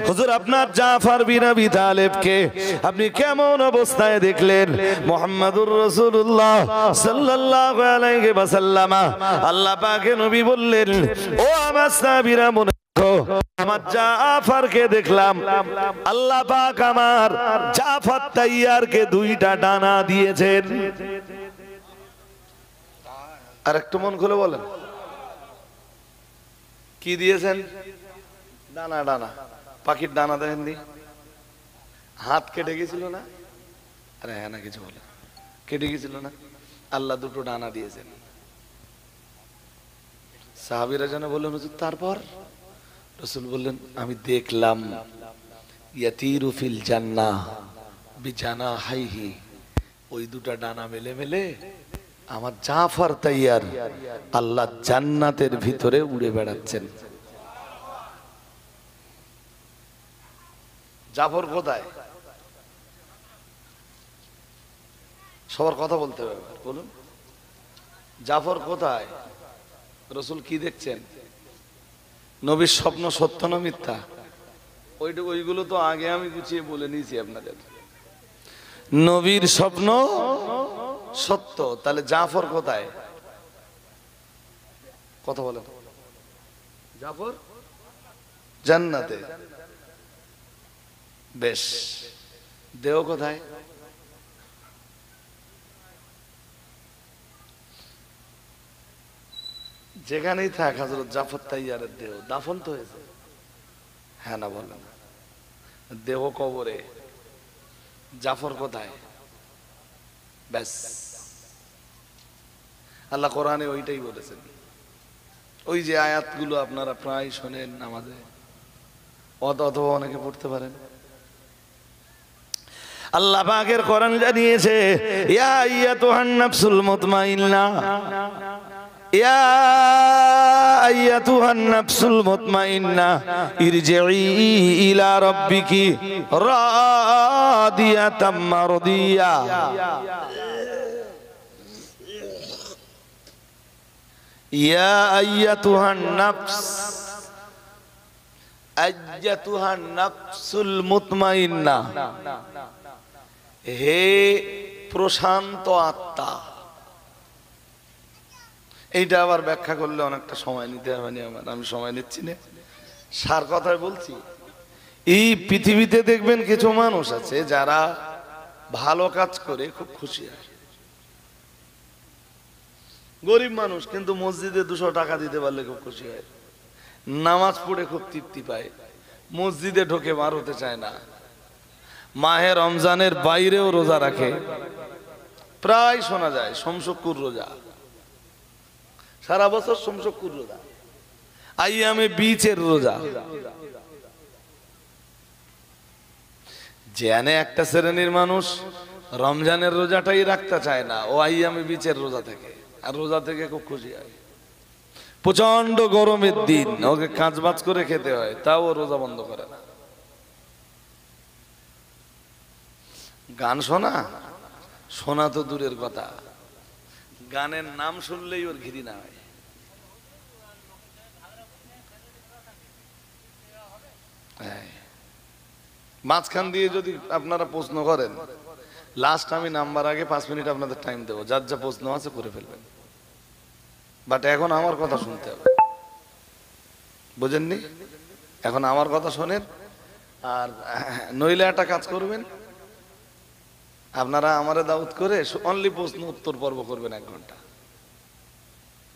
হুজুর আপনার জাফর বিন আবি তালেবকে আপনি কেমন অবস্থায় দেখলেন? মুহাম্মাদুর রাসূলুল্লাহ সাল্লাল্লাহু আলাইহি ওয়াসাল্লাম আল্লাহ পাকের নবী বললেন, ও আমার সাহাবীরা মনে রাখো, আমার জাফরকে দেখলাম আল্লাহ পাক আমার জাফর তাইয়ারকে দুইটা ডানা দিয়েছেন। আর একটু মন খুলে বলেন, কি দিয়েছেন? ডানা। ডানা, পাখির ডানা দেখেন দি, হাত কেটে গেছিল না? আরে হ্যাঁ না, কিছু বলে কেটে গেছিল না? আল্লাহ দুটো ডানা দিয়েছেন। সাহাবীরা যেন বললেন, হুজুর তারপর? রাসূল বললেন, আমি দেখলাম ইয়াতিরু ফিল জান্নাহ বিজানাহাইহি, ওই দুটো ডানা মেলে মেলে আমার জাফর তাইয়ার আল্লাহ জান্নাতের ভিতরে উড়ে বেড়াচ্ছেন। জাফর কোথায়? সবার কথা বলতে হবে, বলুন জাফর কোথায়? রাসূল কি দেখছেন? নবীর স্বপ্ন সত্য না মিথ্যা? ওইগুলো তো আগে আমি গুছিয়ে বলে নিয়েছি আপনাদের। নবীর স্বপ্ন সত্য, তাহলে জাফর কোথায়? কথা বলেন। জাফর জান্নাতে। বেশ, দেহ কোথায়? যেখানেই থাক হযরত জাফর তাইয়ারের দেহ দাফন তো হয়েছে, হ্যাঁ না বলেন? দেহ কবরে, জাফর কোথায়? ব্যাস, আল্লাহ কোরআনে ওইটাই বলেছেন। ওই যে আয়াতগুলো আপনারা প্রায় শোনেন নামাজে, অথবা অনেকে পড়তে পারেন। আল্লাহ পাকের কোরআন জানিয়েছে, ইয়া আইয়াতুহান নাফসুল মুতমাইন্নাহ, ইয়া আইয়াতুহান নাফসুল মুতমাইন্নাহ ইরজিই ইলা রাব্বিকি রাদিয়াতাম মারদিয়া। ইয়া আইয়াতুহান নাফস, আইয়াতুহান নাফসুল মুতমাইন্নাহ, হে প্রশান্ত আত্মা। এইটা আবার ব্যাখ্যা করলে অনেকটা সময় নিতে হবে, আমি সময় নিচ্ছি না, সার কথায় বলছি। এই পৃথিবীতে দেখবেন কিছু মানুষ আছে যারা ভালো কাজ করে খুব খুশি হয়, গরিব মানুষ কিন্তু মসজিদে 200 টাকা দিতে পারলে খুব খুশি হয়, নামাজ পড়ে খুব তৃপ্তি পায়, মসজিদে ঢোকে বার হতে চায় না, মাহে রমজানের বাইরেও রোজা রাখে, প্রায় শোনা যায় সোমশুক্র রোজা, সারা বছর সোমশুক্র রোজা, আইয়ামে বীচের রোজা। জেনে একটা শ্রেণীর মানুষ রমজানের রোজাটাই রাখতে চায় না, ও আইয়ামে বীচের রোজা থেকে, আর রোজা থেকে খুব খুশি হয়। প্রচন্ড গরমের দিন ওকে কাজবাজ করে খেতে হয়, তাও ও রোজা বন্ধ করে না। গান শোনা, শোনা তো দূরের কথা, গানের নাম শুনলেই ওর ঘৃণা হয়। মাঝখান দিয়ে যদি আপনারা প্রশ্ন করেন, লাস্ট আমি নাম্বার আগে 5 মিনিট আপনাদের টাইম দেবো, যার যা প্রশ্ন আছে করে ফেলবেন, বাট এখন আমার কথা শুনতে হবে, বুঝেননি? এখন আমার কথা শোনেন, আর নইলে একটা কাজ করবেন, আপনারা আমারে দাওয়াত করে অনলি প্রশ্ন উত্তর পর্ব করবেন 1 ঘন্টা,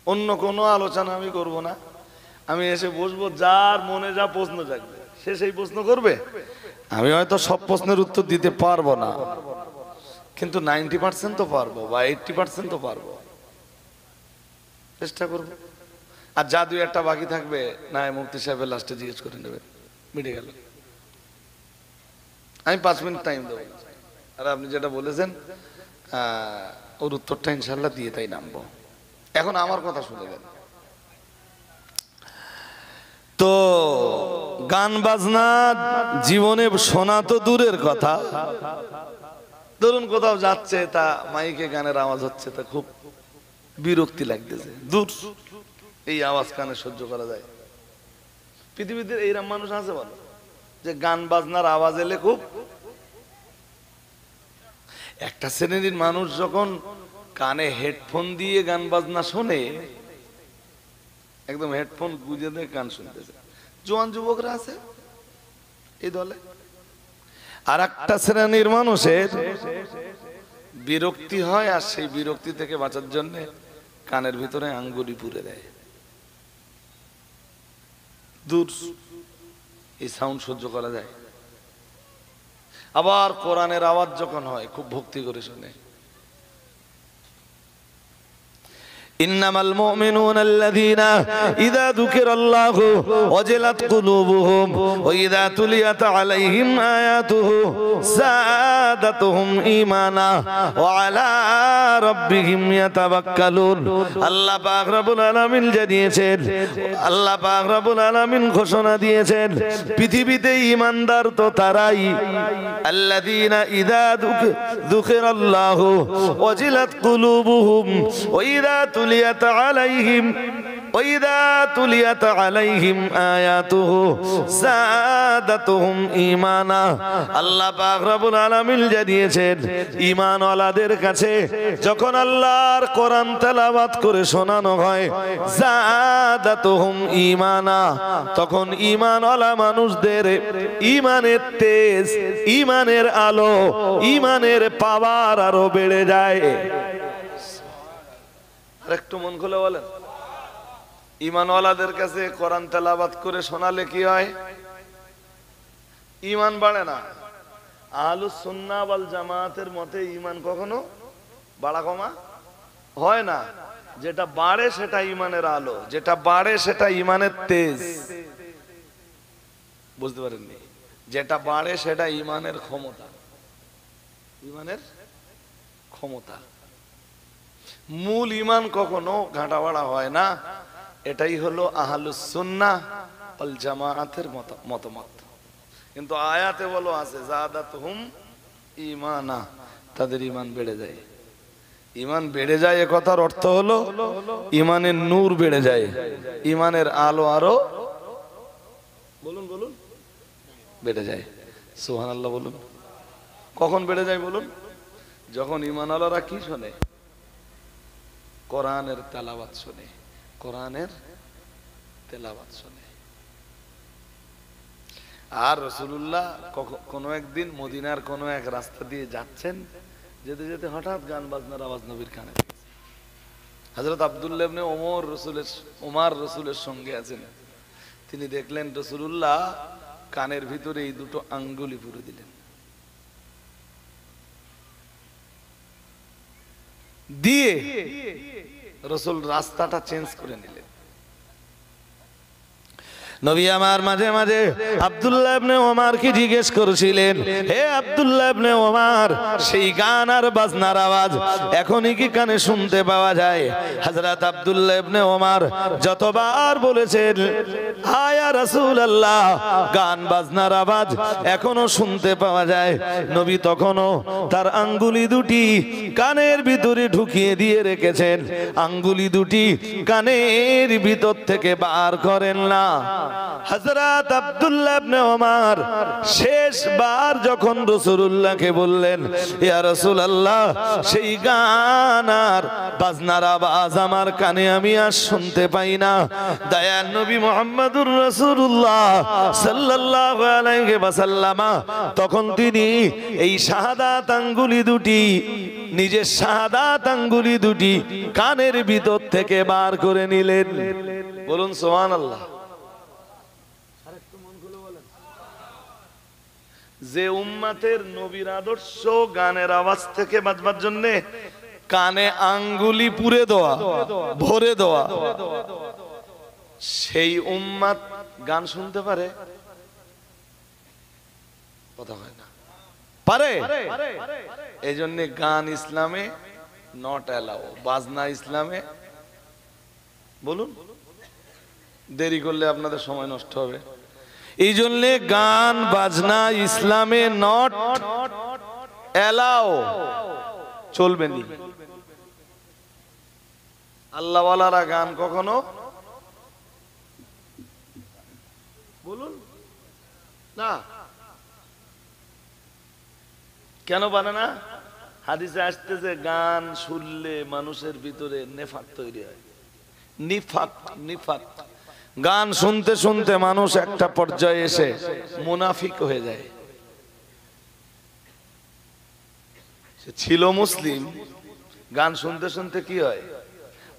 অন্য কোনো আলোচনা আমি করব না। আমি এসে বসবো, যার মনে যা প্রশ্ন জাগবে সে সেই প্রশ্ন করবে। আমি হয়তো সব প্রশ্নের উত্তর দিতে পারবো না, কিন্তু 90% তো পারবো, বা 80% তো পারবো, চেষ্টা করবো। আর যা 2-1টা বাকি থাকবে না, মুফতি সাহেবের লাস্টে জিজ্ঞেস করে নেবেন, মিটে গেল। আমি 5 মিনিট টাইম দেবো, আর আপনি যেটা বলেছেন ওর উত্তরটা ইনশাল্লাহ দিয়ে তাই নামবো। এখন আমার কথা শুনে গেল তো, গান বাজনা জীবনে শোনা তো দূরের কথা, ধরুন কোথাও যাচ্ছে, তা মাইকে গানের আওয়াজ হচ্ছে, তা খুব বিরক্তি লাগতেছে, দূর এই আওয়াজ কানে সহ্য করা যায়? পৃথিবীতে এইরকম মানুষ আছে বলো? যে গান বাজনার আওয়াজ এলে খুব, একটা শ্রেণীর মানুষ যখন কানে হেডফোন দিয়ে গান বাজনা শোনে, একদম হেডফোন গুঁজে দিয়ে গান শুনতেছে, জোয়ান যুবকরা আছে এই দলে। আর একটা শ্রেণীর মানুষের বিরক্তি হয়, আর সেই বিরক্তি থেকে বাঁচার জন্য কানের ভিতরে আঙ্গুলি পুরে দেয়। দূর, এই সাউন্ড সহ্য করা যায়। আবার কোরআনের আওয়াজ যখন হয় খুব ভক্তি করে শুনে। ইন্নামাল মুমিনুনা আল্লাযীনা ইযা যুকিরাল্লাহু ওয়াজিলাত কুলুবুহুম ওয়া ইযা তুলিয়াত আলাইহিম আয়াতুহু যাদাতুহুম ঈমানা ওয়া আলা রাব্বিহিম ইয়াতাওয়াক্কালুন। আল্লাহ পাক রব্বুল আলামিন জানিয়েছেন, আল্লাহ পাক রব্বুল আলামিন ঘোষণা দিয়েছেন, পৃথিবীতে ঈমানদার তো তারাই, আল্লাযীনা ইযা যুকিরাল্লাহু ওয়াজিলাত কুলুবুহুম ওয়া ইযা তুলিয়াত আলাইহিম وَإِذَا تُلِيَتْ عَلَيْهِمْ آيَاتُهُ زَادَتْهُمْ ঈমানা। আল্লাহ পাক রব্বুল আলামিন জানিয়েছেন, ঈমানওয়ালাদের কাছে যখন আল্লাহর কোরআন তেলাওয়াত করে শোনানো হয়, যাদাতুহুম ঈমানা, তখন ঈমানওয়ালা মানুষদের ঈমানের তেজ, ঈমানের আলো, ঈমানের পাওয়ার আরো বেড়ে যায়। আরেকটু মন খুলে বলেন, ঈমানওয়ালাদের কাছে কোরআন তেলাওয়াত করে শোনালে কি হয়? ঈমান বাড়ে না। আহলুস সুন্নাহ ওয়াল জামাতের মতে ঈমান কখনো বাড়া কমা হয় না। যেটা বাড়ে সেটা ঈমানের আলো, যেটা বাড়ে সেটা ঈমানের তেজ। বুঝতে পারেননি? যেটা বাড়ে সেটা ঈমানের ক্ষমতা, ঈমানের ক্ষমতা। মূল ঈমান কখনো ঘাটা বাড়া হয় না। এটাই হলো আহলুস সুন্নাহ ওয়াল জামাতের মতামত। কিন্তু আয়াতে বলো আছে যাদাতুহুম ঈমানা, তাদের ঈমান বেড়ে যায়। ঈমান বেড়ে যায় এ কথার অর্থ হলো ঈমানের নূর বেড়ে যায়, ঈমানের আলো আরো বলুন বলুন বেড়ে যায়। সুবহানাল্লাহ বলুন। কখন বেড়ে যায় বলুন? যখন ঈমানওয়ালারা কি শোনে? কোরআনের তেলাওয়াত শোনে, কোরআনের তেলাওয়াত শোনে। আর রাসূলুল্লাহ কোনো একদিন মদিনার কোনো এক রাস্তা দিয়ে যাচ্ছেন, যেতে যেতে হঠাৎ গান বাজনার আওয়াজ নবীর কানে পেয়েছে। হযরত আব্দুল্লাহ ইবনে ওমর রাসূলের সঙ্গে আছেন। তিনি দেখলেন রাসূলুল্লাহ কানের ভিতরে এই দুটো আঙ্গুলি পুরে দিলেন, দিয়ে রাসূল রাস্তাটা চেঞ্জ করে নিলেন। নবী আমার মাঝে মাঝে আব্দুল্লাহ ইবনে ওমরকে জিজ্ঞেস করেছিলেন, হে আব্দুল্লাহ ইবনে ওমর, সেই গান আর বাজনার আওয়াজ এখনই কি কানে শুনতে পাওয়া যায়? হযরত আব্দুল্লাহ ইবনে ওমর যতবার বলেছেন, আয়া রাসূলুল্লাহ, গান বাজনার আওয়াজ এখনো শুনতে পাওয়া যায়, নবী তখনও তার আঙ্গুলি দুটি কানের ভিতরে ঢুকিয়ে দিয়ে রেখেছেন, আঙ্গুলি দুটি কানের ভিতর থেকে বার করেন না। হযরত আব্দুল্লাহ ইবনে ওমর শেষবার যখন রাসূলুল্লাহকে বললেন, ইয়া রাসূলুল্লাহ, সেই গান আর বাজনার আওয়াজ আমার কানে আমি আর শুনতে পাই না, দয়াল নবী মুহাম্মদুর রাসূলুল্লাহ সাল্লাল্লাহু আলাইহি ওয়াসাল্লাম তখন তিনি এই শাহাদাত আঙ্গুলি দুটি, নিজের শাহাদাত আঙ্গুলি দুটি কানের ভিতর থেকে বার করে নিলেন। বলুন সুবহানাল্লাহ। যে উম্মতের নবীর আদর্শ গানের আওয়াজ থেকে বাঁচবার জন্য কানে আঙ্গুলি পুরে দেওয়া, ভরে দেওয়া, সেই উম্মত গান শুনতে পারে? কথা হয় না, পারে। এই জন্য গান ইসলামে নট অ্যালাউ, বাজনা ইসলামে, বলুন, দেরি করলে আপনাদের সময় নষ্ট হবে। এই জন্য গান বাজনা ইসলামে নট অ্যালাউ, চলবে না। আল্লাহওয়ালারা গান কখনো, বলুন, না। কেন বানে না? হাদিসে আসতেছে গান শুনলে মানুষের ভিতরে নেফাক তৈরি হয়। নিফাক, নিফাক। গান শুনতে শুনতে মানুষ একটা পর্যায়ে এসে মুনাফিক হয়ে যায়। সে ছিল মুসলিম, গান শুনতে শুনতে কি হয়?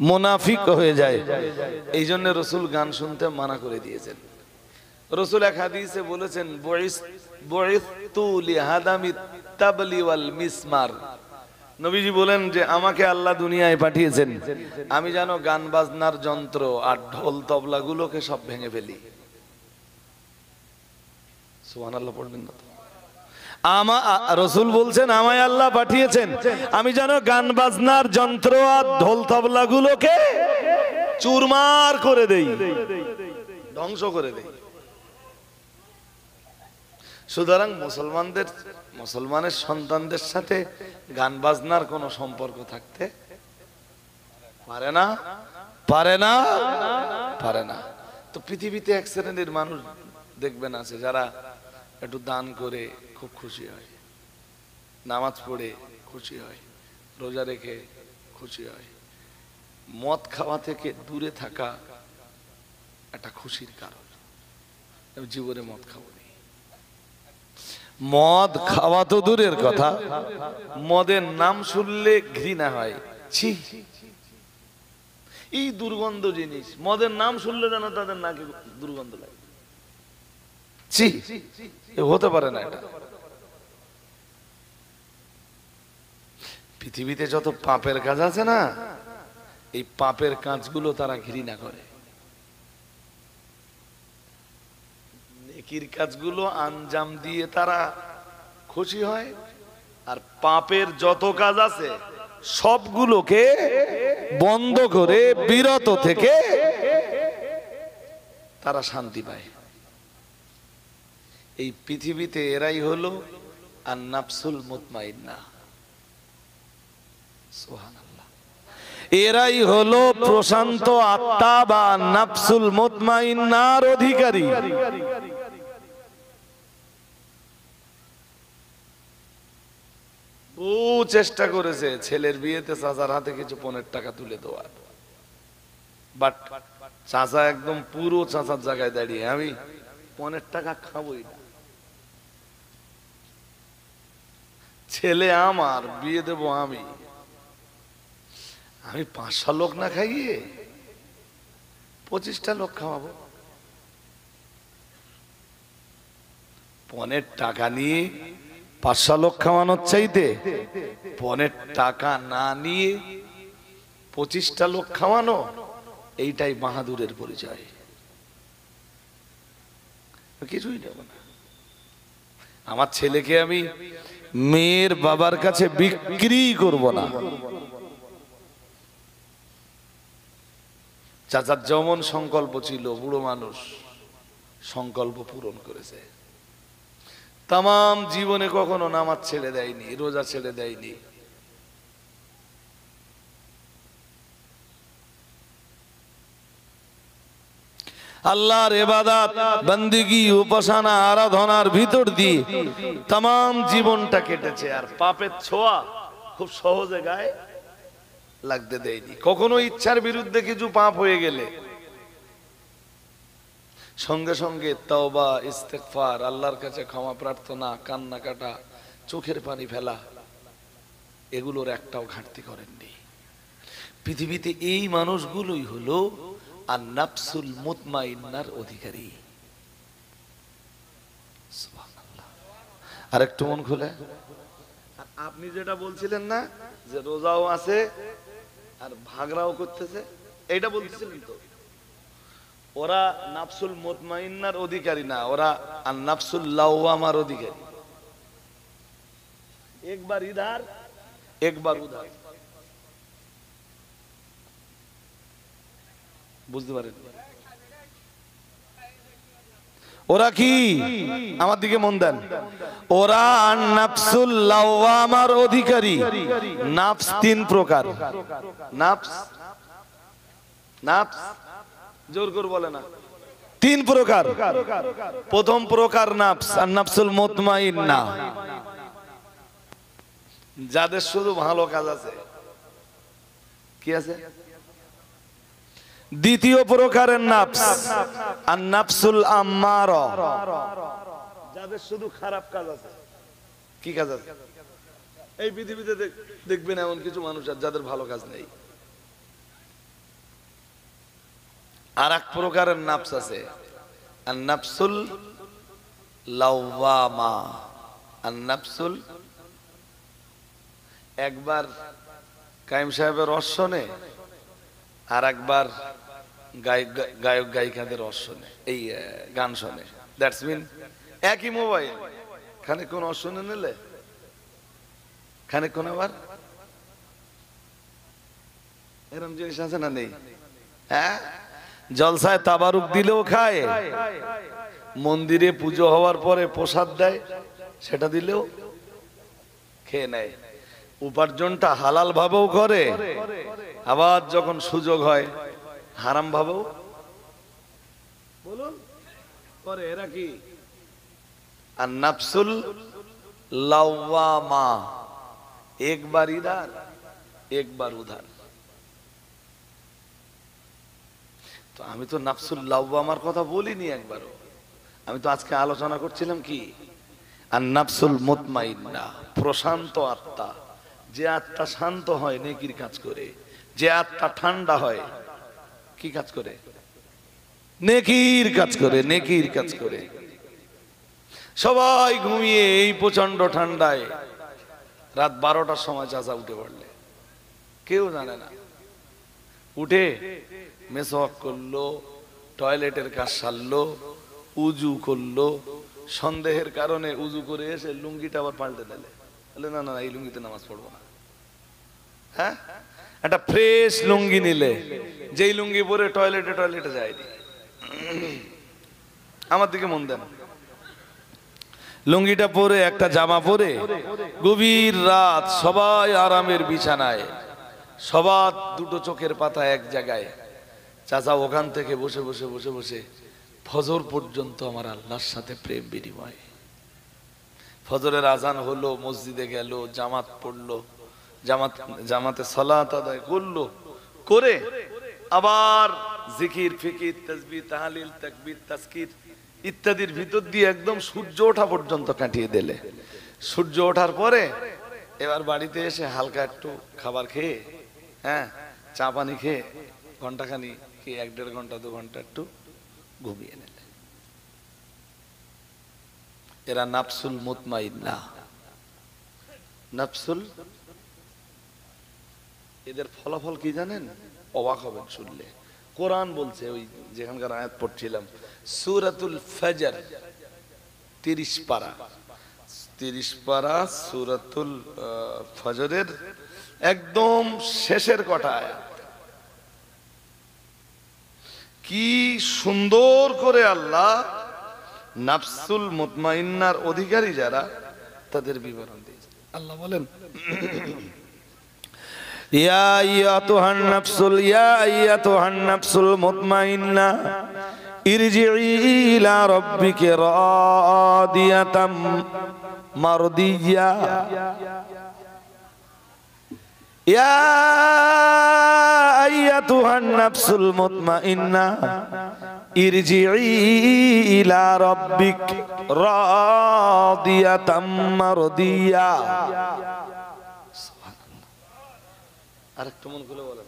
মুনাফিক হয়ে যায়। এই জন্য রসুল গান শুনতে মানা করে দিয়েছেন। রসুল এক হাদিসে বলেছেন, বুইসতু লিহাদামিত তাবলি ওয়াল মিসমার। নবীজি বলেন যে আমাকে আল্লাহ দুনিয়ায় পাঠিয়েছেন আমি যেন গান বাজনার যন্ত্র আর ঢোল তবলা গুলোকে সব ভেঙে ফেলি। সুবহানাল্লাহ পড়বেন না তো? রসুল বলছেন আমায় আল্লাহ পাঠিয়েছেন আমি যেন গান বাজনার যন্ত্র আর ঢোল তবলা গুলোকে চুরমার করে দেই, ধ্বংস করে দেই। সুতরাং মুসলমানের সন্তানদের সাথে গান বাজনার কোনো সম্পর্ক থাকতে পারে না, পারে না, পারে না। তো পৃথিবীতে এক শ্রেণীর মানুষ দেখবেন আছে যারা একটু দান করে খুব খুশি হয়, নামাজ পড়ে খুশি হয়, রোজা রেখে খুশি হয়। মদ খাওয়া থেকে দূরে থাকা একটা খুশির কারণ। জীবনে মদ খাবো না। মদ খাওয়া তো দূরের কথা, মদের নাম শুনলে ঘৃণা হয়। ছি, এই দুর্গন্ধ জিনিস। মদের নাম শুনলে যেন তাদের নাকে দুর্গন্ধ লাগে। ছি, হতে পারে না এটা। পৃথিবীতে যত পাপের কাজ আছে না, এই পাপের কাজগুলো তারা ঘৃণা করে। নেকির কাজগুলো আঞ্জাম দিয়ে তারা খুশি হয়, আর পাপের যত কাজ আছে সবগুলোকে বন্ধ করে বিরত থেকে তারা শান্তি পায়। এই পৃথিবীতে এরাই হলো আর নাফসুল মুতমাইন্না। সুবহানাল্লাহ। এরাই হলো প্রশান্ত আত্মা বা নাফসুল মুতমাইন্নার অধিকারী। ও চেষ্টা করেছে ছেলের বিয়েতে চাচার হাতে কিছু পনের টাকা তুলে দেওয়ার, বাট চাচা একদম পুরো চাচার জায়গায় দাঁড়িয়ে আমি পনের টাকা খাবোই না। ছেলে আমার, বিয়ে দেব আমি 500 লোক না খাইয়ে 25টা লোক খাওয়াবো। পনের টাকা নিয়ে 500 লোক খাওয়ানোর চাইতে পনের টাকা না নিয়ে 25টা লোক খাওয়ানো, এইটাই বাহাদুরের পরিচয়। কিছুই নেব না। আমার ছেলেকে আমি মেয়ের বাবার কাছে বিক্রি করব না। চাচার যেমন সংকল্প ছিল, বুড়ো মানুষ সংকল্প পূরণ করেছে। তামাম জীবনে কখনো নামাজ ছেড়ে দেয়নি, রোজা ছেড়ে দেয়নি। আল্লাহর ইবাদত, বন্দেগী, উপাসনা, আরাধনার ভিতর দিয়ে তামাম জীবনটা কেটেছে। আর পাপের ছোঁয়া খুব সহজে গায়ে লাগতে দেয়নি। কখনো ইচ্ছার বিরুদ্ধে কিছু পাপ হয়ে গেলে সঙ্গে সঙ্গে তওবা, ইস্তেগফার, আল্লাহর কাছে ক্ষমা প্রার্থনা, কান্না কাটা, চোখের পানি ফেলা, এগুলোর একটাও ঘাটতি করেননি। পৃথিবীতে এই মানুষগুলোই হলো আর নাফসুল মুতমাইন্নার অধিকারী। সুবহানাল্লাহ। আর একটু মন খুলে, আপনি যেটা বলছিলেন না যে রোজাও আছে আর ভাগরাও করতেছে, এইটা বলতেছিলেন তো, ওরা নাফসুল মুতমাইন্নার অধিকারী না, ওরা আর নাফসুল লাওয়ামার অধিকারী। একবার ইধার একবার উধার। বুঝতে পারেন? ওরা কি, আমার দিকে মন দেন, ওরা নাফসুল লাওয়ামার অধিকারী। নাফস 3 প্রকার। নাফস, নাফস জোর করে বলে না, তিন প্রকার। প্রথম প্রকার নাফস, আর নাফসুল মুতমাইন্না, যাদের শুধু ভালো কাজ আছে। কি আছে? দ্বিতীয় প্রকারের নাফস আর নাফসুল আম্মারা, যাদের শুধু খারাপ কাজ আছে। কি কাজ আছে? এই পৃথিবীতে দেখবেন এমন কিছু মানুষ আছে যাদের ভালো কাজ নেই। আর এক প্রকারের নাফস আছে আর নাফসুল লাওয়ামা। আর নাফসুল, একবার কাইম সাহেবের রস শোনে আর একবার গায়ক গায়িকাদের রস শোনে, এই গান শোনে। দ্যাটস মিন একই মোবাইল, খানিকক্ষণ রস শুনে নিলে খানিকক্ষণ আবার এরকম জিনিস আছে না নেই? হ্যাঁ, জলসায় তাবারুক দিলেও খায়, মন্দিরে পুজো হওয়ার পরে প্রসাদ দেয় সেটা দিলেও খেয়ে নেয়। উপার্জনটা হালাল ভাবেও করে, আবার যখন সুযোগ হয় হারাম ভাবেও বলুন করে। এরা কি? আর নাফসুল লাওয়ামা, একবার ইধার একবার উধার। তো আমি তো নাফসুল লাওয়ামার কথা বলিনি একবারও। আমি তো আজকে আলোচনা করছিলাম কি, আর নাফসুল মুতমাইন্না, প্রশান্ত আত্মা। যে আত্মা শান্ত হয় নেকির কাজ করে, যে আত্মা ঠান্ডা হয় কি কাজ করে? নেকির কাজ করে, নেকির কাজ করে। সবাই ঘুমিয়ে এই প্রচন্ড ঠান্ডায় রাত 12টার সময় চাচা উঠে পড়লে কেউ জানে না, উঠে মেসওয়াক করলো, টয়লেটের কাজ সারলো, উজু করলো, সন্দেহের কারণে উজু করে এসে লুঙ্গিটা আবার পাল্টে দিলে, বলে না না এই লুঙ্গিতে নামাজ পড়বো না। হ্যাঁ, একটা ফ্রেশ লুঙ্গি নিলে, যেই লুঙ্গি পরে টয়লেটে যায়নি। আমার দিকে মন দেন, লুঙ্গিটা পরে একটা জামা পরে গভীর রাত সবাই আরামের বিছানায়, সবার দুটো চোখের পাতা এক জায়গায়, চাচা ওখান থেকে বসে বসে বসে বসে ফজর পর্যন্ত আমার আল্লাহর সাথে প্রেম বিনিময়। ফজরের আজান হলো, মসজিদে গেল, জামাত পড়লো, জামাতে সালাত আদায় করলো, করে আবার জিকির ফিকির তাসবিহ তাহলিল তাকবীর তাজকির ইত্যাদির ভিতর দিয়ে একদম সূর্য ওঠা পর্যন্ত কাটিয়ে দিলে। সূর্য ওঠার পরে এবার বাড়িতে এসে হালকা একটু খাবার খেয়ে, হ্যাঁ, চা পানি খেয়ে ঘন্টাখানি কি 1-1.5 ঘন্টা 2 ঘন্টা একটু ঘুমিয়ে নিলে। এরা নাফসুল মুতমাইন্না, নাফসুল। এদের ফলাফল কি জানেন? অবাক হবেন শুনলে। কোরআন বলছে, ওই যেখানকার আয়াত পড়ছিলাম, সূরাতুল ফজর 30 পারা সূরাতুল ফজরের একদম শেষের কটা আয়াত। কি সুন্দর করে আল্লাহ নাফসুল মুতমাইন্নার অধিকারী যারা তাদের বিবরণ দিয়েছে। আল্লাহ বলেন, ইয়া আইয়াতুহান নাফসুল মুতমাইন্না ইরজিই ইলা রাব্বিকি রাদিয়াতাম মারদিয়া। ইয়া আইয়াতুহান নাফসুল মুতমাইন্না ইরজিই ইলা রাব্বিকি রাদিয়াতাম মারদিয়া। আরেকটু মন খুলে বলেন।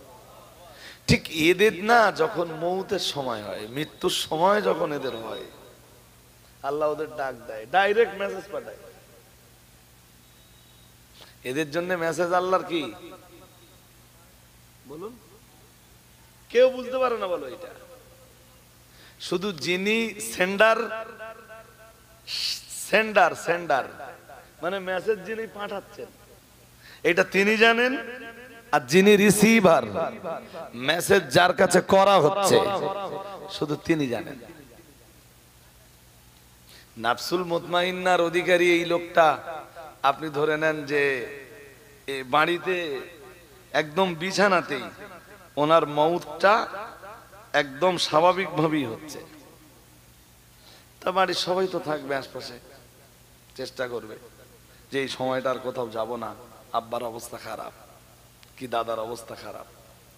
ঠিক এদের না যখন মৌতের সময় হয়, মৃত্যুর সময় যখন এদের হয়, আল্লাহ ওদের ডাক দেয়, ডাইরেক্ট মেসেজ পাঠায়। এদের জন্য মেসেজ আল্লাহর কি বলুন? কেউ বুঝতে পারে না, বলো এটা। শুধু যিনি সেন্ডার মানে মেসেজ যিনি পাঠাচ্ছেন এটা তিনি জানেন, আর যিনি রিসিভার, মেসেজ যার কাছে করা হচ্ছে শুধু তিনি জানেন। নাফসুল মুতমাইন্নার অধিকারী এই লোকটা, আপনি ধরে নেন যে বাড়িতে একদম বিছানাতেই ওনার মউতটা একদম স্বাভাবিকভাবেই হচ্ছে, তা বাড়ির সবাই তো থাকবে আশপাশে, চেষ্টা করবে যে এই সময়টা আর কোথাও যাব না, আব্বার অবস্থা খারাপ কি দাদার অবস্থা খারাপ,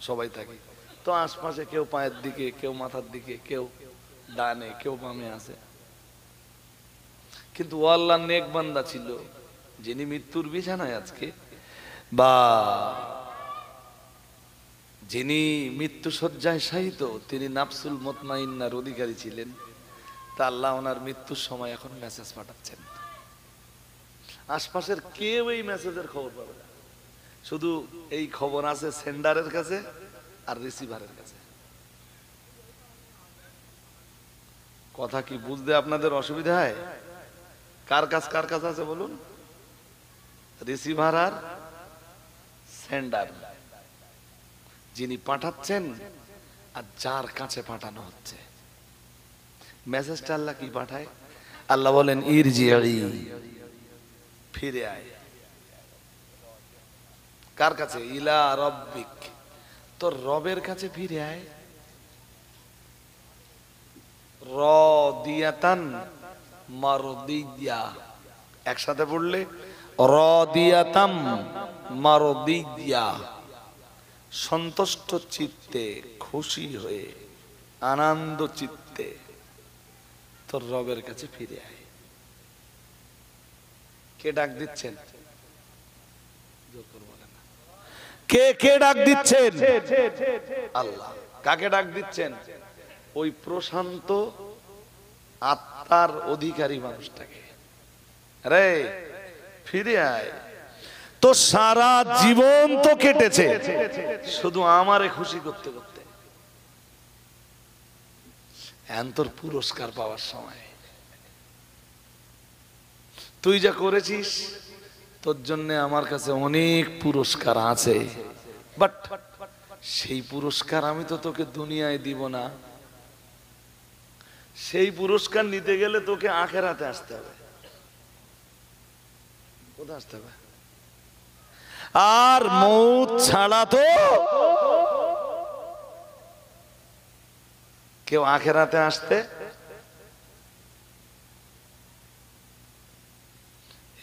সবাই থাকে তো আশপাশে, কেউ পায়ের দিকে, কেউ মাথার দিকে, কেউ ডানে, কেউ বামে আছে। কিন্তু ও আল্লাহর নেক বান্দা ছিল, যিনি মৃত্যুর বিছানায় আজকে, বা যিনি মৃত্যু শয্যায় শায়িত, তিনি নাফসুল মুতমাইন্নার অধিকারী ছিলেন। তা আল্লাহ ওনার মৃত্যুর সময় এখন মেসেজ পাঠাচ্ছেন। আশপাশের কেউ এই মেসেজের খবর পাবে না, শুধু এই খবর আছে সেন্ডারের কাছে আর রিসিভারের কাছে। কথা কি বুঝতে আপনাদের অসুবিধা হয়? কার কাছে আছে বলুন? রিসিভার আর সেন্ডার, যিনি পাঠাচ্ছেন আর যার কাছে পাঠানো হচ্ছে। মেসেজটা আল্লাহ কি পাঠায়? আল্লাহ বলেন ইরজিই, ফিরে আয়। কার কাছে? ইলা রব্বিক, তোর রবের কাছে ফিরে আয়। রাদিয়াতান মারদিয়া, একসাথে পড়লে রাদিয়াতাম মারদিয়া, সন্তুষ্ট চিত্তে, খুশি হয়ে, আনন্দ চিত্তে তোর রবের কাছে ফিরে আয়। কে ডাক দিচ্ছেন? কে কে ডাক দিচ্ছেন? আল্লাহ। কাকে ডাক দিচ্ছেন? ওই প্রশান্ত আত্মার অধিকারী মানুষটাকে, রে ফিরে আয়। তো সারা জীবন তো কেটেছে শুধু আমারে খুশি করতে করতে, এখন তোর পুরস্কার পাওয়ার সময়। তুই যা করেছিস তোর জন্য আমার কাছে অনেক পুরস্কার আছে, বাট সেই পুরস্কার আমি তো তোকে দুনিয়ায় দিব না। সেই পুরস্কার নিতে গেলে তোকে আখিরাতে আসতে হবে। কোথায় আসতে হবে? আর মৌত ছাড়া তো কেউ আখিরাতে আসতে,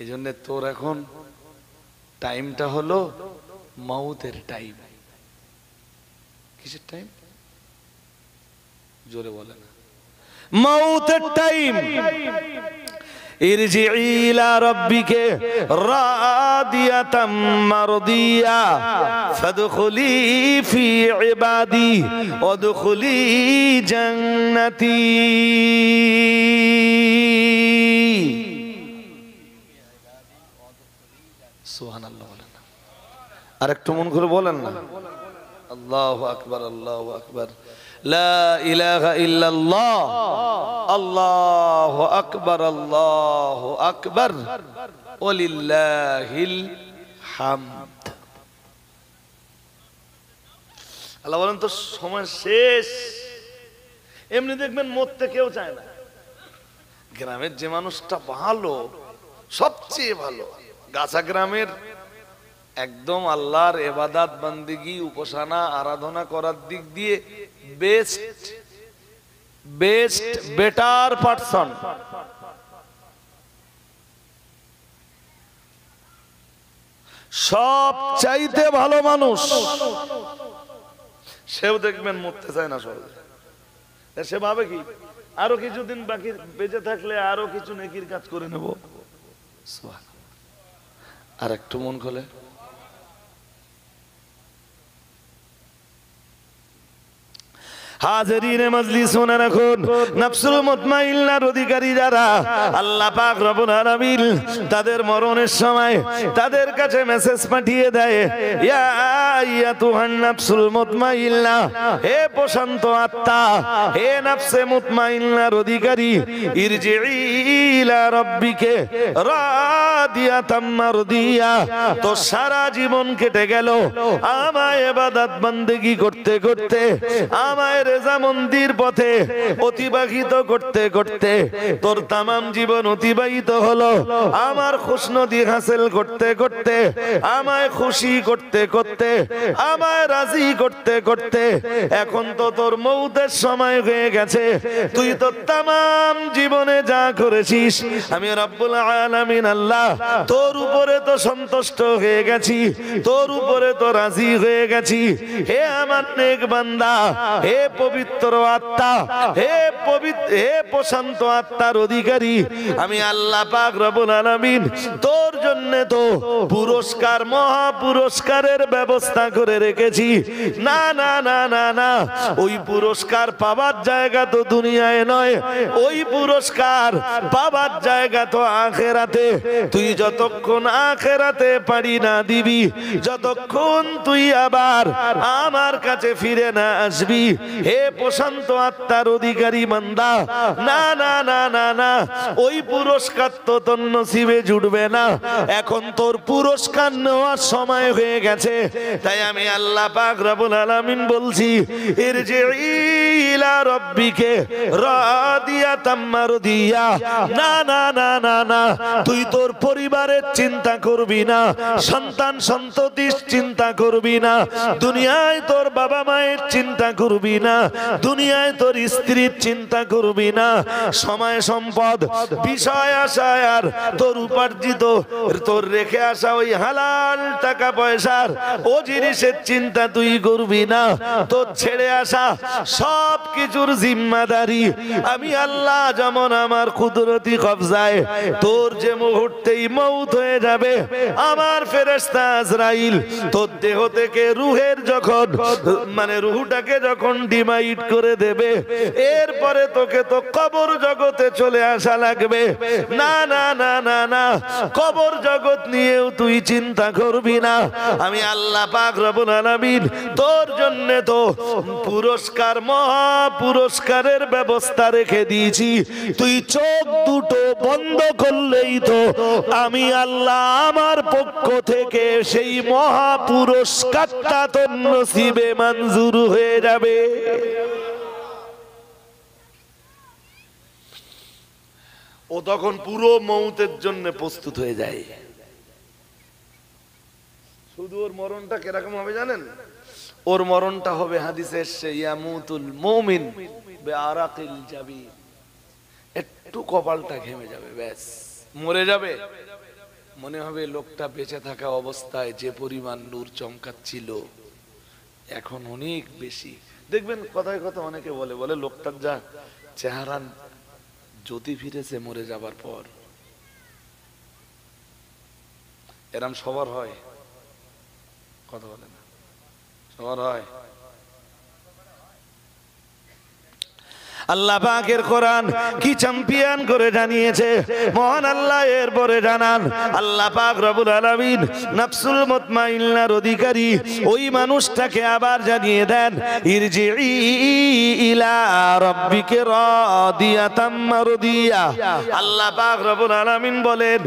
এই জন্য তোর এখন টাইমটা হলো মৌতের টাইম। কিসের টাইম? জোরে বলে না। মৌতের টাইম। ইরজিই ইলা রাব্বিকা রাদিয়াতাম মারদিয়া ফাদখুলি ফি ইবাদি ওয়াদখুলি জান্নাতি। সুবহানাল্লাহ বলেন না, আর একটু মন করে বলেন না। আল্লাহু আকবার, আল্লাহু আকবার, লা ইলাহা ইল্লাল্লাহ, আল্লাহু আকবার, আল্লাহু আকবার, ওয়ালিল্লাহিল হামদ। আল্লাহ বলেন তো সময় শেষ। এমনি দেখবেন মরতে কেউ চায় না। গ্রামের যে মানুষটা ভালো, সবচেয়ে ভালো, গাছা গ্রামের একদম আল্লাহর ইবাদত বান্দিগি উপাসনা আরাধনা করার দিক দিয়ে বেস্ট বেটার পারসন, সব চাইতে ভালো মানুষ, সেও দেখবেন মরতে চায় না সহজে। সে ভাবে কি আরো কিছুদিন বাকি বেঁচে থাকলে আরো কিছু নেকির কাজ করে নেব। আর একটু মন খোলে। হাজিরিনে মজলিস শুনে রাখুন, নফসুল মুতমাইন্নার অধিকারী যারা, আল্লাহ পাক রব্বুল আলামিন তাদের মরণের সময় তাদের কাছে মেসেজ পাঠিয়ে দেয়, ইয়া আইয়াতুহান নফসুল মুতমাইন্না, হে প্রশান্ত আত্মা, হে নফসে মুতমাইন্নার অধিকারী, ইরজিই ইলা রাব্বিকে রাদিয়াতাম মারদিয়া। তো সারা জীবন কেটে গেল আমায় ইবাদত বান্দেগি করতে করতে, আমায় রেজামন্দির পথে অতিবাহিত করতে করতে তোর তামাম জীবন অতিবাহিত হলো আমার খুশনদি হাসিল করতে করতে, আমায় খুশি করতে করতে, আমায় রাজি করতে করতে। এখন তো তোর মৌতের সময় হয়ে গেছে। তুই তো তামাম জীবনে যা করেছিস আমি রব্বুল আলামিন আল্লাহ তোর উপরে তো সন্তুষ্ট হয়ে গেছি, তোর উপরে তো রাজি হয়ে গেছি। হে আমার নেক বান্দা, হে পবিত্র আত্মা, হে প্রশান্ত আত্মার অধিকারী, আমি আল্লাহ পাক রব্বুল আলামিন তোর জন্য তো পুরস্কার, মহা পুরস্কারের ব্যবস্থা করে রেখেছি। না না না না না, ওই পুরস্কার পাবার জায়গা তো দুনিয়ায় নয়, ওই পুরস্কার পাবার জায়গা তো আখিরাতে। তুই যতক্ষণ আখিরাতে পারি না দিবি, যতক্ষণ তুই আবার আমার কাছে ফিরে না আসবি, হে প্রশান্ত আত্মার অধিকারী বান্দা, না না না না না, ওই পুরস্কার তো তোর নসিবে জুটবে না। এখন তোর পুরস্কার নেওয়ার সময় হয়ে গেছে। তাই আমি আল্লাহ পাক রব্বুল আলামিন বলছি, ইরজিই ইলা রাব্বিকে রাদিয়াতাম মারদিয়া। না না না না না, তুই তোর পরিবারের চিন্তা করবি না, সন্তান সন্ততির চিন্তা করবি না, দুনিয়ায় তোর বাবা মায়ের চিন্তা করবি না, দুনিয়ায় তোর স্ত্রীর চিন্তা করবি না, সময় সম্পদ বিষয় আশায় আর তোর উপার্জিত তোর রেখে আসা ওই হালাল টাকা পয়সার ও জিনিসের চিন্তা তুই করবি না। তোর ছেড়ে আসা সব কিছুর জিম্মাদারি আমি আল্লাহ যেমন আমার কুদরতি কবজায়। তোর যে মুহূর্তেই মউত হয়ে যাবে, আমার ফেরেশতা আজরাইল তোর দেহ থেকে রুহের যখন মানে রুহটাকে যখন ডিমাইট করে দেবে, এরপরে তোকে তো কবর জগতে চলে আসা লাগবে। না না না না না, কবর জগৎ নিয়েও তুই চিন্তা করবি না। আমি আল্লাহ পাক রব্বুল আলামিন তোর জন্য তো পুরস্কার, মহা পুরস্কারের ব্যবস্থা রেখে দিয়েছি। তুই চোখ দুটো বন্ধ করলেই তো আমি আল্লাহ আমার পক্ষ থেকে সেই মহা পুরস্কারটা তোর নসিবে মঞ্জুর হয়ে যাবে। ও তখন পুরো মৌতের জন্য প্রস্তুত হয়ে যায়। শুধু ওর মরণটা কিরকম হবে জানেন? ওর মরণটা হবে হাদিসে এসেছে, ইয়ামুতুল মুমিন বিআরাকিল জাবিন। একটু কপালটা ঘেমে যাবে, ব্যাস মরে যাবে। মনে হবে লোকটা বেঁচে থাকা অবস্থায় যে পরিমাণ নূর চমকাচ্ছিল এখন অনেক বেশি। দেখবেন কথায় কথা অনেকে বলে বলে লোকটার যা চেহারা জ্যোতি ফিরেছে মরে যাবার পর। এরম সবার হয়? কথা বলে না, সবার হয়? আল্লাহ পাকের কোরআন কি চ্যাম্পিয়ন করে জানিয়েছে মহান আল্লাহ। এরপরে জানান আল্লাহ পাক রব্বুল আলামিন নফসুল মুতমাইন্নার অধিকারী ওই মানুষটাকে আবার জানিয়ে দেন, ইরজিই ইলা রাব্বিকা রাদিয়াতাম মারদিয়া। আল্লাহ পাক রব্বুল আলামিন বলেন,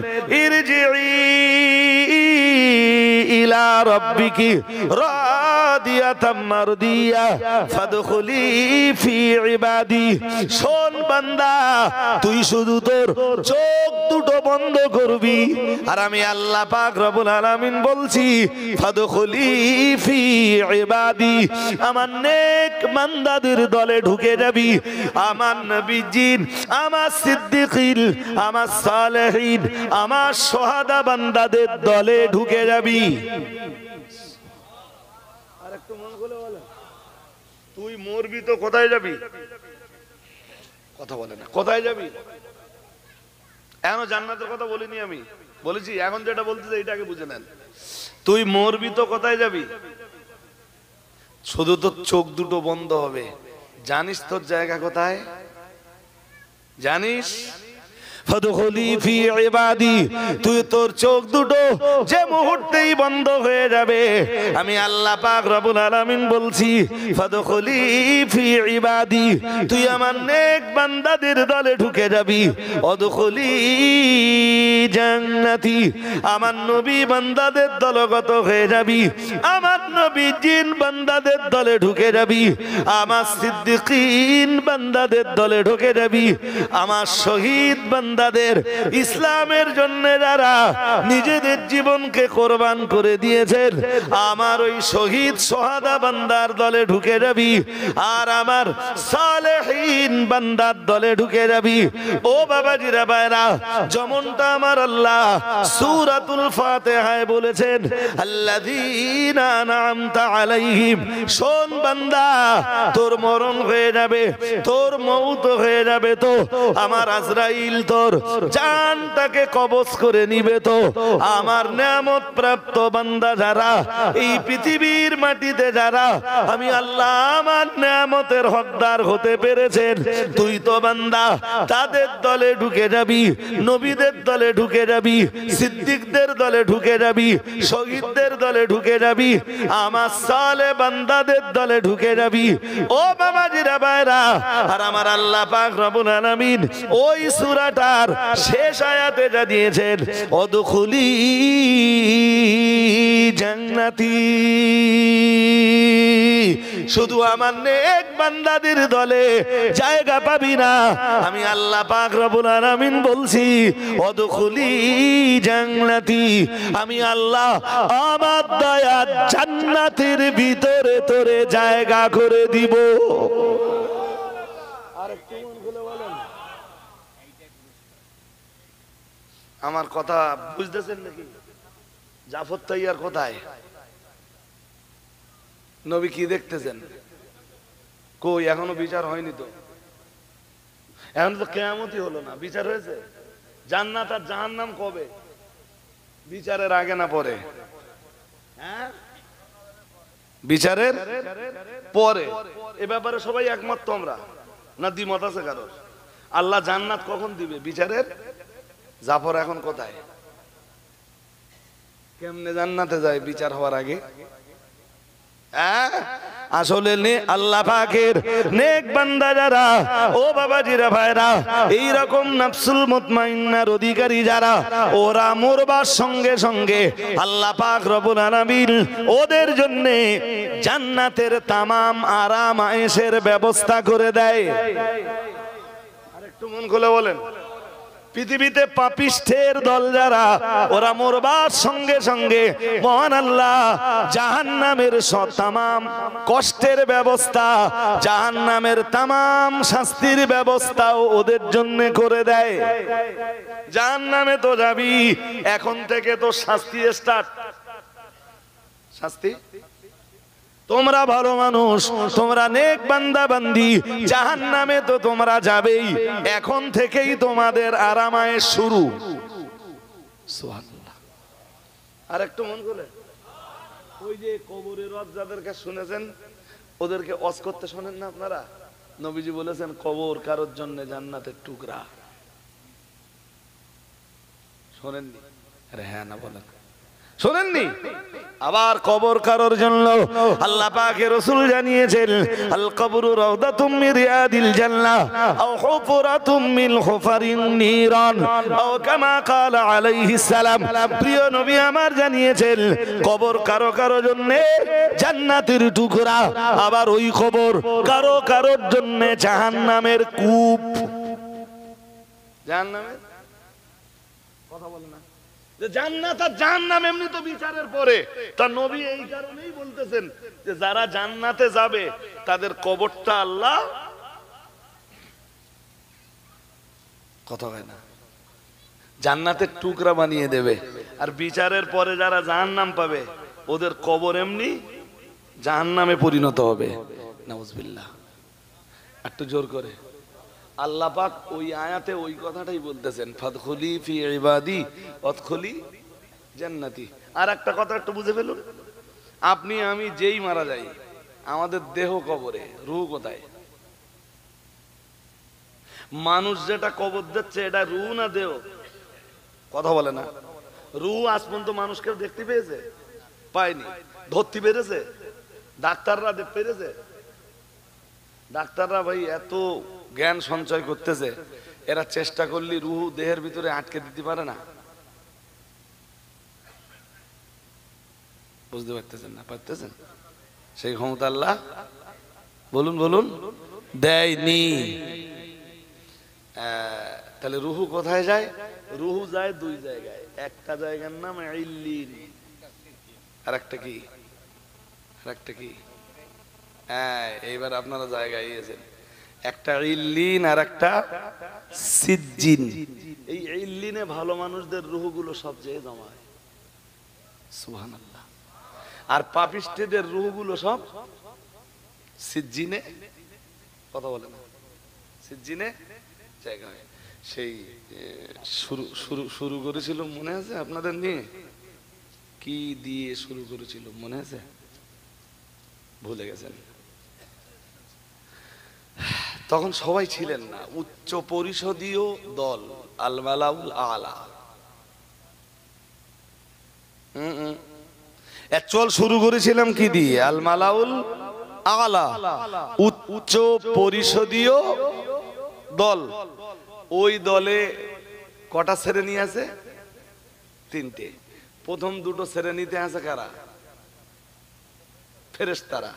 ইরজিই ইলা রাব্বিকি রাদিয়াতাম মারদিয়া ফাদখুলি ফি ইবাদি। শোন বান্দা, তুই শুধু তোর চোখ দুটো বন্ধ করবি আর আমি আল্লাহ পাক রব্বুল আলামিন বলছি, ফাদখুলি ফি ইবাদি, আমার নেক বান্দাদের দলে ঢুকে যাবি। আমার নবীজিন, আমার সিদ্দিকিন, আমার সালেহিন, আমার সোহাদা বান্দাদের দলে ঢুকে যাবি। আর একটু মন খুলে বলো, তুই মরবি তো কোথায় যাবি? কথা বলে না, কোথায় যাবি? এখনো জান্নাতের কথা বলিনি, আমি বলেছি এখন যেটা বলতে চাই এটাকে বুঝে নেন। তুই মরবি তো কোথায় যাবি? শুধু তোর চোখ দুটো বন্ধ হবে। জানিস তোর জায়গা কোথায়? জানিস? ফাদখুলি ফি ইবাদি, তুই তোর চোখ দুটো যে মুহূর্তেই বন্ধ হয়ে যাবে, আমি আল্লাহ পাক রব্বুল আলামিন বলছি ফাদখুলি ফি ইবাদি, তুই আমার নেক বান্দাদের দলে ঢুকে যাবি। অদখুলি জান্নাতি, আমার নবী বান্দাদের দলগত হয়ে যাবি, আমার নবী জিন বান্দাদের দলে ঢুকে যাবি, আমার সিদ্দিকিন বান্দাদের দলে ঢুকে যাবি, আমার শহীদ বান্দাদের, ইসলামের জন্য যারা নিজেদের জীবনকে কোরবান করে দিয়েছেন, আমার ওই শহীদ সোহাদা বান্দার দলে ঢুকে যাবি, আর আমার সালেহীন বান্দার দলে ঢুকে যাবি। ও বাবাজিরা ভাইরা, যেমনটা আমার আল্লাহ সূরাতুল ফাতিহায় বলেছেন, আল্লাযীনা আনআমতা আলাইহিম, শোন বান্দা, তোর মরণ হয়ে যাবে, তোর মউত হয়ে যাবে, তো আমার আজরাইল তোর জানটাকে কবজ করে নিবে, তো আমার নিয়ামত প্রাপ্ত বান্দা যারা এই পৃথিবীর মাটিতে যারা আমি আল্লাহ আমার নিয়ামতের হকদার হতে পেরেছেন, তুই তো বান্দা তাদের দলে ঢুকে যাবি, নবীদের দলে ঢুকে যাবি, সিদ্দিকদের দলে ঢুকে যাবি, শহীদদের দলে ঢুকে যাবি, আমার সালে বান্দাদের দলে ঢুকে যাবি। ও বাবাজিরা ভাইরা, আর আমার আল্লাহ পাক রব্বুল আলামিন ওই সূরাটার শেষ আয়াতে যা দিয়েছেন, অদখুলি জান্নাতি, শুধু আমার নেক বান্দাদের দলে জায়গা পাবি না, আমি আল্লাহ পাক রব্বুল আলামিন বলছি অদখুলি জান্নাতি, আমি আল্লাহ আমার দয়া জান্নাতের ভিতরে তোরে জায়গা করে দিব। আমার কথা বুঝতেছেন নাকি? জাফর তাইয়ার কোথায়? নবী কি দেখতেছেন? কই এখনো বিচার হয়নি, তো এখন তো কিয়ামতই হলো না, বিচার হয়েছে? জান্নাত আর জাহান্নাম কবে? বিচারের আগে না পরে? হ্যাঁ, বিচারের পরে। এ ব্যাপারে সবাই একমত তোমরা না দ্বিমত আছে কারোর? আল্লাহ জান্নাত কখন দিবে? বিচারের। জাফর এখন কোথায়? কেমনে জান্নাতে যায় বিচার হওয়ার আগে? আসলে আল্লাহ পাকের নেক বান্দা যারা, ও বাবাজিরা ভাইরা, এই রকম নাফসুল মুতমাইন্নার অধিকারী যারা, ওরা মরবার সঙ্গে সঙ্গে আল্লাহ পাক রব্বুল আলামিন ওদের জন্য জান্নাতের তামাম আরাম আয়েশের ব্যবস্থা করে দেয়। আরেকটু মন খুলে বলেন, পৃথিবীতে পাপিষ্ঠের দল যারা, ওরা মরবার সঙ্গে সঙ্গে মহান আল্লাহ জাহান্নামের তামাম কষ্টের ব্যবস্থা, জাহান্নামের তামাম শাস্তির ব্যবস্থাও ওদের জন্য করে দেয়। জাহান্নামে তো যাবি, এখন থেকে তো শাস্তি স্টার্ট। শাস্তি, তোমরা ভালো মানুষ, তোমরা নেক বান্দা বান্দি, জাহান্নামে তো তোমরা যাবেই, এখন থেকেই তোমাদের আরামায়েশ শুরু। সুবহানাল্লাহ। আর একটু মন করে, ওই যে কবরের রদ যাদেরকে শুনেছেন, ওদেরকে ওয়াজ করতে শোনেন না আপনারা? নবীজি বলেছেন কবর কারোর জন্য জান্নাতের টুকরা। শোনেননি? আরে হ্যাঁ না বলেন, শোনেননি? আবার কবর কারোর জন্য আল্লাহ পাকের রাসূল জানিয়েছেন, আল কবরু রাউদাতুম মিন রিয়াদিল জান্নাহ আও হুফরাতুম মিন হুফারিন নিরান আও কামা ক্বালা আলাইহিস সালাম। প্রিয় নবী আমার জানিয়েছেন কবর কারো কারো জন্য জান্নাতের টুকরা, আবার ওই কবর কারো কারোর জন্য জাহান্নামের কূপ। জাহান্নামের কথা বলে না, জান্নাত আর জাহান্নাম এমনি তো বিচারের পরে। তার নবী এই কারণেই বলতেছেন যে যারা জান্নাতে যাবে তাদের কবরটা আল্লাহ, কথা হয় না, জান্নাতের টুকরা বানিয়ে দেবে। আর বিচারের পরে যারা জাহান্নাম পাবে ওদের কবর এমনি জাহান্নামে পরিণত হবে। নাউজুবিল্লাহ। একটু জোর করে আল্লাহ পাক ওই আয়াতে ওই কথাটাই বলতেছেন, ফাদখুলি ফি ইবাদি ওয়াদখুলি জান্নাতি। আর একটা কথা একটু বুঝে ফেলুন, আপনি আমি যেই মারা যাই, আমাদের দেহ কবরে, রূহ কোথায়? মানুষ যেটা কবর দিচ্ছে এটা রুহ না দেহ? কথা বলে না। রুহ আজ পর্যন্ত মানুষ কেউ দেখতে পেয়েছে? পায়নি। ধরতে পেরেছে? ডাক্তাররা পেরেছে? ডাক্তাররা ভাই এত জ্ঞান সঞ্চয় করতেছে, এরা চেষ্টা করলে রুহ দেহের ভিতরে আটকে দিতে পারে না। বুঝতে পারতেছেন না? পারতেছেন? সেই ক্ষমতা আল্লাহ বলুন বলুন দেয়নি। তাহলে রুহু কোথায় যায়? রুহু যায় দুই জায়গায়। একটা জায়গার নাম ইল্লিন, আর একটা কি? আর একটা কি? এইবার আপনারা জায়গায় গিয়েছেন। একটা ইল্লিন আর একটা সিজ্জিন। এই ইল্লিনে ভালো মানুষদের রুহগুলো সব যেয়ে জমায়, সুবহানাল্লাহ। আর পাপিষ্ঠীদের রুহগুলো সব সিজ্জিনে, কথা বলে না, সিজ্জিনে জায়গা হয়। সেই শুরু করেছিল মনে আছে আপনাদের নিয়ে? কি দিয়ে শুরু করেছিল মনে আছে? ভুলে গেছেন? তখন সবাই ছিলেন না। উচ্চ পরিষদীয় দল আল মালাউল আলা। অ্যাকচুয়াল শুরু করেছিলাম কি দিয়ে? আল মালাউল আলা, উচ্চ পরিষদীয় দল। ওই দলে কটা শ্রেণী আছে? তিনটে। প্রথম দুটো শ্রেণীতে আছে কারা? ফেরেশতারা,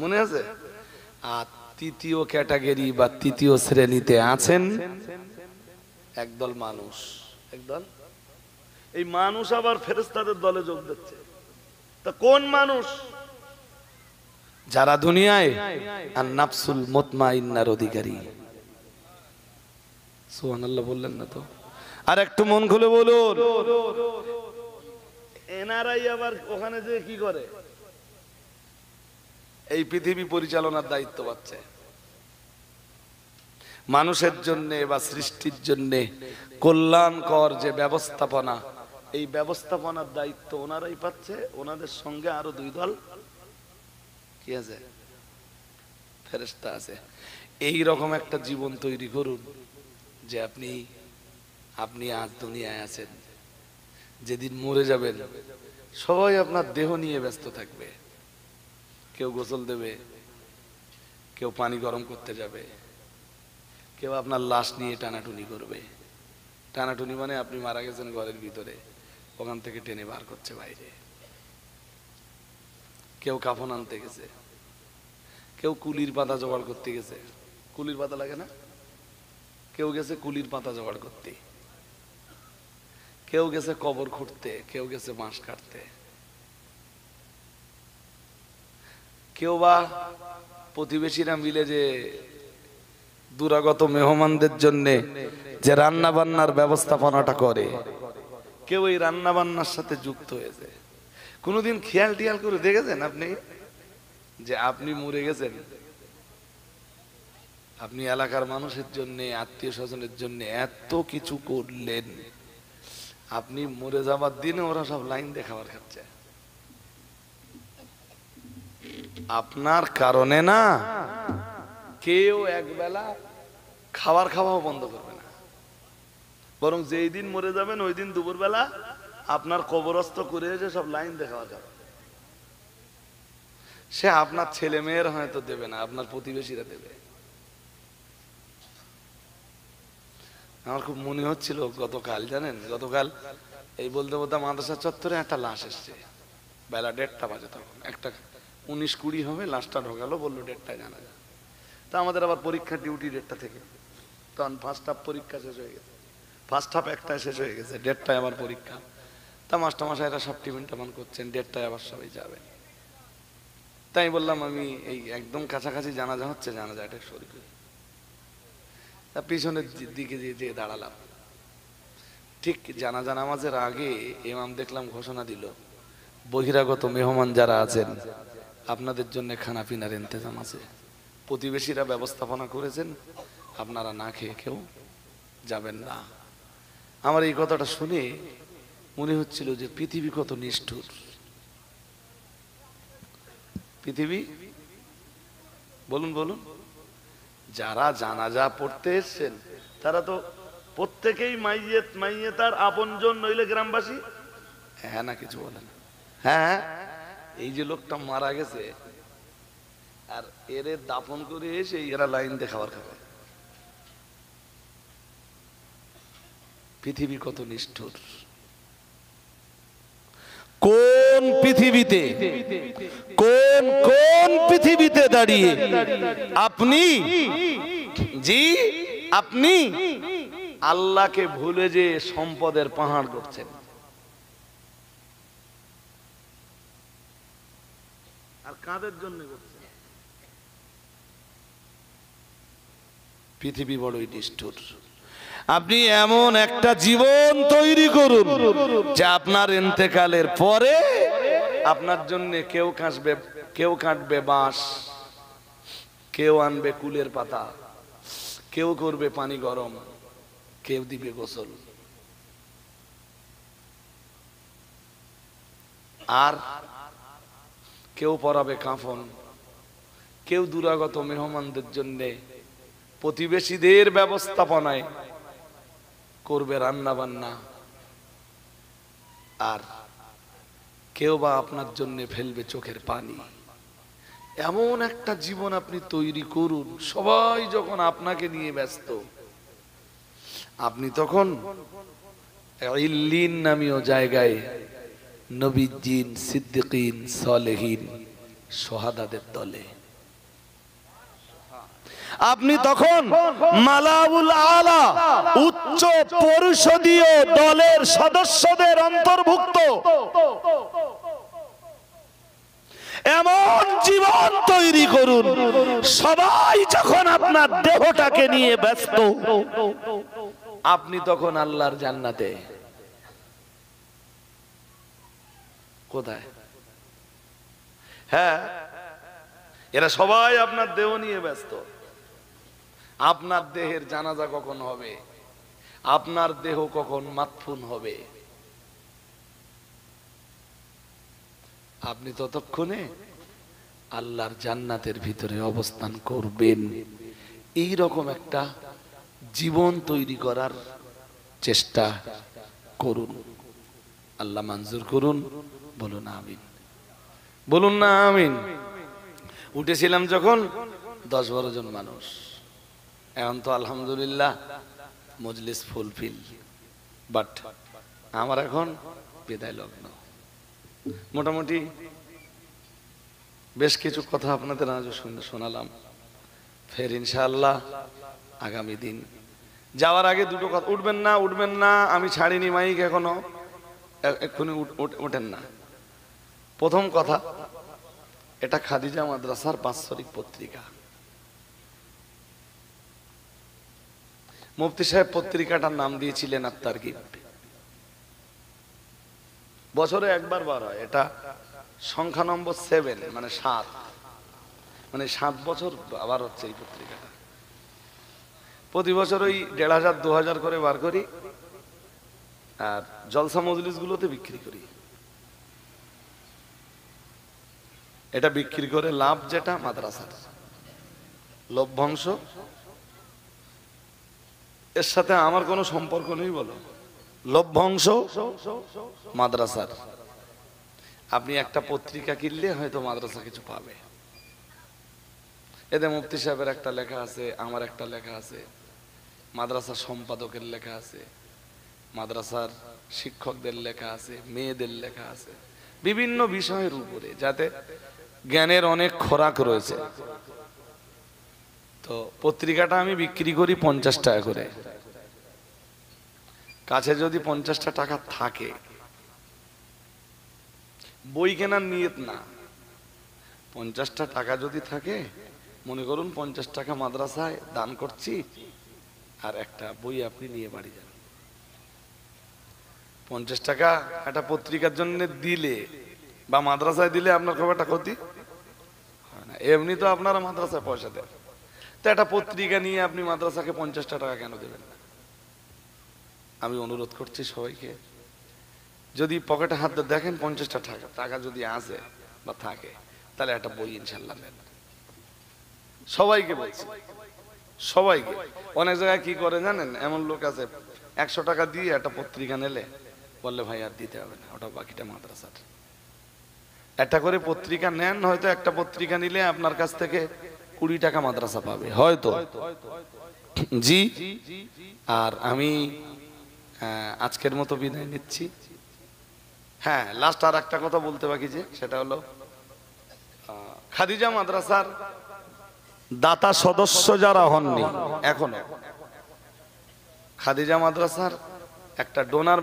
মনে আছে? আর তৃতীয় ক্যাটাগরি বা তৃতীয় শ্রেণীতে আছেন একদল মানুষ। একদল এই মানুষ আবার ফেরেশতাদের দলে যোগ দিচ্ছে। তা কোন মানুষ? যারা দুনিয়ায় আর নাফসুল মুতমাইন্নার অধিকারী। সুবহানাল্লাহ বললেন না তো? আর একটু মন খুলে বলুন। এনারাই আবার ওখানে যে কি করে? এই পৃথিবী পরিচালনার দায়িত্ব পাচ্ছে মানুষের জন্য বা সৃষ্টির জন্য কল্যাণকর যে ব্যবস্থাপনা, এই ব্যবস্থাপনার দায়িত্ব ওনারাই পাচ্ছে। ওনাদের সঙ্গে আরো দুই দল কি আছে? ফেরেশতা আছে। এই রকম একটা জীবন তৈরি করুন যে আপনি আজ দুনিয়ায় আছেন, যেদিন মরে যাবেন সবাই আপনার দেহ নিয়ে ব্যস্ত থাকবে। কেউ গোসল দেবে, কেউ পানি গরম করতে যাবে, কেউ আপনার লাশ নিয়ে টানাটুনি করবে। টানাটুনি মানে আপনি মারা গেছেন ঘরের ভিতরে, ওখান থেকে টেনে বার করছে বাইরে। কেউ কাফন আনতে গেছে, কেউ কুলির পাতা জোগাড় করতে গেছে। কুলির পাতা লাগে না? কেউ গেছে কুলির পাতা জোগাড় করতে, কেউ গেছে কবর খুঁড়তে, কেউ গেছে বাঁশ কাটতে, কেউ বা প্রতিবেশীরা মিলে যে দুরাগত মেহমানদের জন্য যে রান্না বান্নার ব্যবস্থাপনাটা করে, কেউ এই রান্না বান্নার সাথে যুক্ত হয়েছে। কোনোদিন খেয়াল টিয়াল করে দেখেছেন আপনি যে আপনি মরে গেছেন, আপনি এলাকার মানুষের জন্য, আত্মীয় স্বজনের জন্য এত কিছু করলেন, আপনি মরে যাবার দিনে ওরা সব লাইন দিয়ে খাবার খাচ্ছে আপনার কারণে না? কেউ একবেলা খাবার খাওয়াও বন্ধ করবে না, বরং যেই দিন মরে যাবেন ওই দিন দুপুরবেলা আপনার কবরস্থ করে এসে সব লাইন দিয়ে খাওয়া যাবে। সে আপনার ছেলে মেয়ের হয়তো দেবে না, আপনার প্রতিবেশীরা দেবে। আমার খুব মনে হচ্ছিল গতকাল, জানেন, গতকাল এই বলতে বলতে মাদ্রাসা চত্বরে একটা লাশ এসছে। বেলা 1:30 বাজে, তখন 1:19-20 হবে, লাশটা ঢোকালো, বললো 1:30টায় জানা যায়। তা আমাদের আবার পরীক্ষা ডিউটি 1:30 থেকে, তখন ফার্স্ট হাফ পরীক্ষা শেষ হয়ে গেছে, ফার্স্ট হাফ 1টায় শেষ হয়ে গেছে, 1:30টায় আমার পরীক্ষা। তা মাস্টারমশাইরা সব টিফিন টাফান করছেন, 1:30টায় আবার সবাই যাবে। তাই বললাম আমি এই একদম কাছাকাছি জানাজা হচ্ছে, জানাজাটা শরীর তা পিছনের দিকে যেয়ে দাঁড়ালাম। ঠিক জানাজা নামাজের আগে ইমাম দেখলাম ঘোষণা দিল, বহিরাগত মেহমান যারা আছেন আপনাদের জন্য খানা পিনার ইন্তজাম আছে, প্রতিবেশীরা ব্যবস্থাপনা করেছেন, আপনারা না খেয়ে কেউ যাবেন না। আমার এই কথাটা শুনে মনে হচ্ছিল যে পৃথিবী কত নিষ্ঠুর। পৃথিবী, বলুন বলুন, যারা জানাজা পড়তে এসছেন তারা তো প্রত্যেকেই মাইয়েত আর আপনজন নইলে গ্রামবাসী। হ্যাঁ না কিছু বলে না। হ্যাঁ, এই যে লোকটা মারা গেছে আর এর দাফন করে এসে এরা লাইন দিয়ে খাবার খাবে। পৃথিবী কত নিষ্ঠুর! কোন পৃথিবীতে, কোন কোন পৃথিবীতে দাঁড়িয়ে আপনি, জি আপনি আল্লাহকে ভুলে যে সম্পদের পাহাড় করছেন। আর কাদের জন্য করছেন? পৃথিবী বড়ই নিষ্ঠুর। আপনি এমন একটা জীবন তৈরি করুন যে আপনার ইন্তেকালের পরে আপনার জন্য কেউ কাটবে বাঁশ, কেউ আনবে কুলের পাতা, কেউ করবে পানি গরম, কেউ দিবে গোসল, আর কেউ পরাবে কাফন, কেউ দুরাগত মেহমানদের জন্য প্রতিবেশীদের ব্যবস্থাপনায় করবে রান্না বান্না, আর কেউ বা আপনার জন্য ফেলবে চোখের পানি। এমন একটা জীবন আপনি তৈরি করুন, সবাই যখন আপনাকে নিয়ে ব্যস্ত, আপনি তখন ইল্লিন নামীয় জায়গায় নবীজিন, সিদ্দিকিন, সালেহিন, শহাদাদের দলে, আপনি তখন মালাউল আলা উচ্চ পরিষদীয় দলের সদস্যদের অন্তর্ভুক্ত। এমন জীবন তৈরি করুন, সবাই যখন আপনার দেহটাকে নিয়ে ব্যস্ত, আপনি তখন আল্লাহর জান্নাতে। কোথায়? হ্যাঁ, এরা সবাই আপনার দেহ নিয়ে ব্যস্ত। আপনার দেহের জানাজা কখন হবে, আপনার দেহ কখন মাদফুন হবে, আপনি ততক্ষণে আল্লাহর জান্নাতের ভিতরে অবস্থান করবেন। এই রকম একটা জীবন তৈরি করার চেষ্টা করুন। আল্লাহ মঞ্জুর করুন। বলুন আমিন, বলুন না আমিন। উঠেছিলাম যখন 10-12 জন মানুষ, এখন তো আলহামদুলিল্লাহ মজলিস ফুলফিল, বাট আমার এখন বিদায় লগ্ন। মোটামুটি বেশ কিছু কথা আপনাদের আজ শোনালাম। ফের ইনশাআল্লাহ আগামী দিন যাওয়ার আগে দুটো কথা। উঠবেন না, আমি ছাড়িনি মাইক এখনো, এক্ষুনি ওঠেন না। প্রথম কথা, এটা খাদিজা মাদ্রাসার বাৎসরিক পত্রিকা। মুফতি সাহেব পত্রিকাটার নাম দিয়েছিলেন আত-তারগিব। বছরে একবার বার হয়, এটা সংখ্যা নম্বর 7, মানে 7, মানে 7 বছর আবার হচ্ছে এই পত্রিকাটা। প্রতি বছর ওই 1500-2000 করে বার করি, আর জলসা মজলিস গুলোতে বিক্রি করি। এটা বিক্রি করে লাভ যেটা মাদ্রাসার লভ্যাংশ, এর সাথে আমার কোনো সম্পর্ক নেই। বলো, লভ্যাংশ মাদ্রাসার। আপনি একটা পত্রিকা কিনলে হয়তো মাদ্রাসা কিছু পাবে। এতে মুফতি সাহেবের একটা লেখা আছে, আমার একটা লেখা আছে, মাদ্রাসার সম্পাদকের লেখা আছে, মাদ্রাসার শিক্ষকদের লেখা আছে, মেয়েদের লেখা আছে, বিভিন্ন বিষয়ের উপরে, যাতে জ্ঞানের অনেক খোরাক রয়েছে। তো পত্রিকাটা আমি বিক্রি করি 50 টাকা করে। কাছে যদি 50টা টাকা থাকে, বই কেনার নিয়ত না, 50টা টাকা যদি থাকে, মনে করুন 50 টাকা মাদ্রাসায় দান করছি, আর একটা বই আপনি নিয়ে বাড়ি যান। 50 টাকা একটা পত্রিকার জন্য দিলে বা মাদ্রাসায় দিলে আপনার খুব একটা ক্ষতি হয় না। এমনি তো আপনারা মাদ্রাসায় পয়সা দেন, তো একটা পত্রিকা নিয়ে আপনি মাদ্রাসাকে 50টা টাকা কেন দেবেন না? আমি অনুরোধ করছি সবাইকে, যদি পকেটে হাত দিয়ে দেখেন 50টা টাকা যদি আসে বা থাকে, তাহলে একটা বই ইনশাল্লাহ নেন। সবাইকে বলছি, সবাইকে। অনেক জায়গায় কি করে জানেন, এমন লোক আছে 100 টাকা দিয়ে একটা পত্রিকা নিলে বললে ভাই আর দিতে হবে না, ওটা বাকিটা মাদ্রাসার। একটা করে পত্রিকা নেন, হয়তো একটা পত্রিকা নিলে আপনার কাছ থেকে 20 টাকা মাদ্রাসা পাবে হয়তো। জি, আর আমি আজকের মতো বিদায় নিচ্ছি। হ্যাঁ, লাস্ট আর একটা কথা বলতে বাকি, যে সেটা হলো খাদিজা মাদ্রাসার দাতা সদস্য যারা হননি এখনো, খাদিজা মাদ্রাসার একটা ডোনার